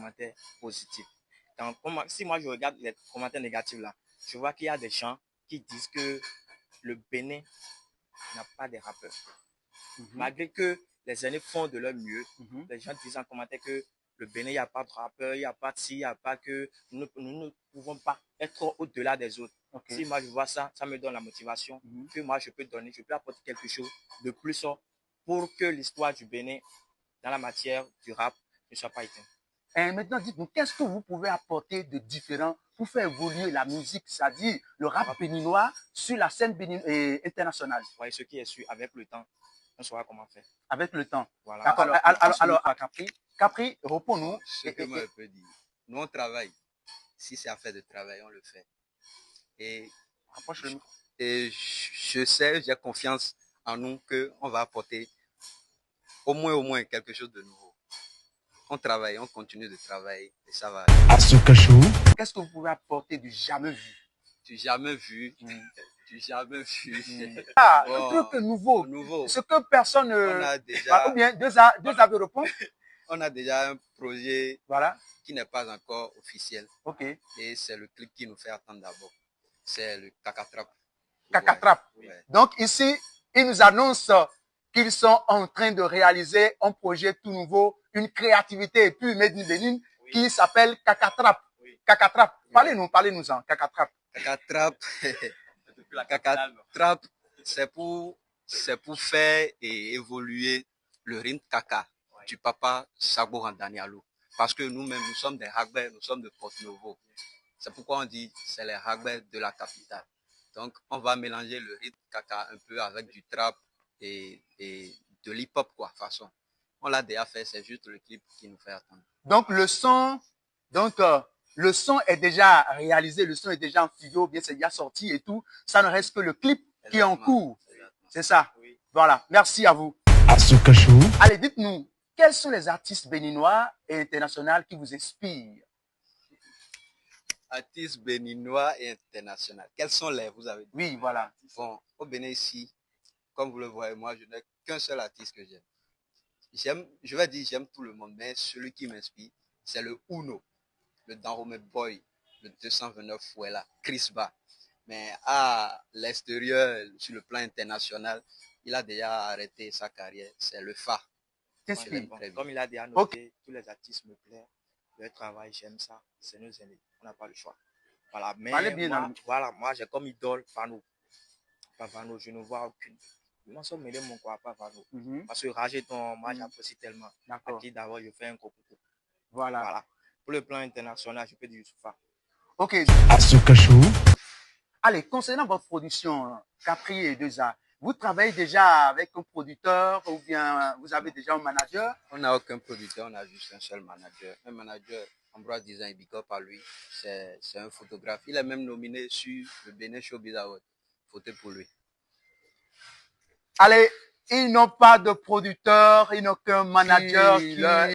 commentaires positifs. Donc, si moi je regarde les commentaires négatifs là, je vois qu'il y a des gens qui disent que le Bénin n'a pas de rappeurs. Malgré que les aînés font de leur mieux, les gens disent en commentaire que le Bénin, il n'y a pas de rappeur, il n'y a pas de ci, il n'y a pas que nous ne pouvons pas être au-delà des autres. Si moi je vois ça, ça me donne la motivation que moi je peux donner, je peux apporter quelque chose de plus pour que l'histoire du Bénin dans la matière du rap ne soit pas éteinte. Et maintenant, dites-nous, qu'est-ce que vous pouvez apporter de différent pour faire évoluer la musique, c'est-à-dire le rap béninois sur la scène internationale? Oui, ce qui est sûr, avec le temps, on saura comment faire. Avec le temps. Voilà. Alors, Capri, réponds-nous. Ce que moi je peux dire, nous on travaille. Si c'est affaire de travail, on le fait. Et je sais, j'ai confiance en nous qu'on va apporter au moins quelque chose de nouveau. On travaille, on continue de travailler et ça va. Qu'est-ce que vous pouvez apporter du jamais vu? Du jamais vu. Du jamais vu. Ah, un truc nouveau. Ce que personne. On a déjà. Ou bien deux avis de réponse. On a déjà un projet qui n'est pas encore officiel. Et c'est le clip qui nous fait attendre d'abord. C'est le Cacatrap. Cacatrap. Ouais. Donc ici, ils nous annoncent qu'ils sont en train de réaliser un projet tout nouveau, une créativité plus made in Benin qui s'appelle Cacatrap. Cacatrap. Parlez-nous-en, Cacatrap. Cacatrap. Cacatrap, c'est pour faire évoluer le rythme Kaka du papa Sabo Randanialo. Parce que nous-mêmes, nous sommes des Hagbers, nous sommes de Porto-Novo. C'est pourquoi on dit c'est les Hagbers de la capitale. Donc, on va mélanger le rythme Kaka un peu avec du trap et de l'hip-hop, quoi, façon. On l'a déjà fait, c'est juste le clip qui nous fait attendre. Donc, le son est déjà réalisé, le son est déjà en studio, bien c'est déjà sorti et tout. Ça ne reste que le clip qui est en cours. C'est ça. Oui. Voilà. Merci à vous. Allez, dites-nous, quels sont les artistes béninois et internationaux qui vous inspirent? Artistes béninois et internationaux. Quels sont les, vous avez dit? Oui, voilà. Bon, au Bénin ici, comme vous le voyez, moi, je n'ai qu'un seul artiste que j'aime. Je vais dire, j'aime tout le monde, mais celui qui m'inspire, c'est le Uno, le Danrome Boy, le 229 Fouella, Chris Ba. Mais à l'extérieur, sur le plan international, il a déjà arrêté sa carrière. C'est le phare. Comme il a déjà noté, tous les artistes me plaisent. Le travail, j'aime ça. C'est nos aînés. On n'a pas le choix. Voilà. Mais moi, j'ai comme idole Fano. Pas Fano, je ne vois aucune. Moi, ça me mon quoi, pas Fano. Parce que Rageton, moi, j'apprécie tellement. À qui d'abord, je fais un coucou. Voilà. Pour le plan international, je peux dire Youssoufa. Ok. Allez, concernant votre production, Capri et 2A, vous travaillez déjà avec un producteur ou bien vous avez déjà un manager? On n'a aucun producteur, on a juste un seul manager. Un manager, Ambroise Design, big up à lui. C'est un photographe. Il est même nominé sur le Bénin Showbiz Award. Votez pour lui. Allez, ils n'ont pas de producteur, ils n'ont qu'un manager qui leur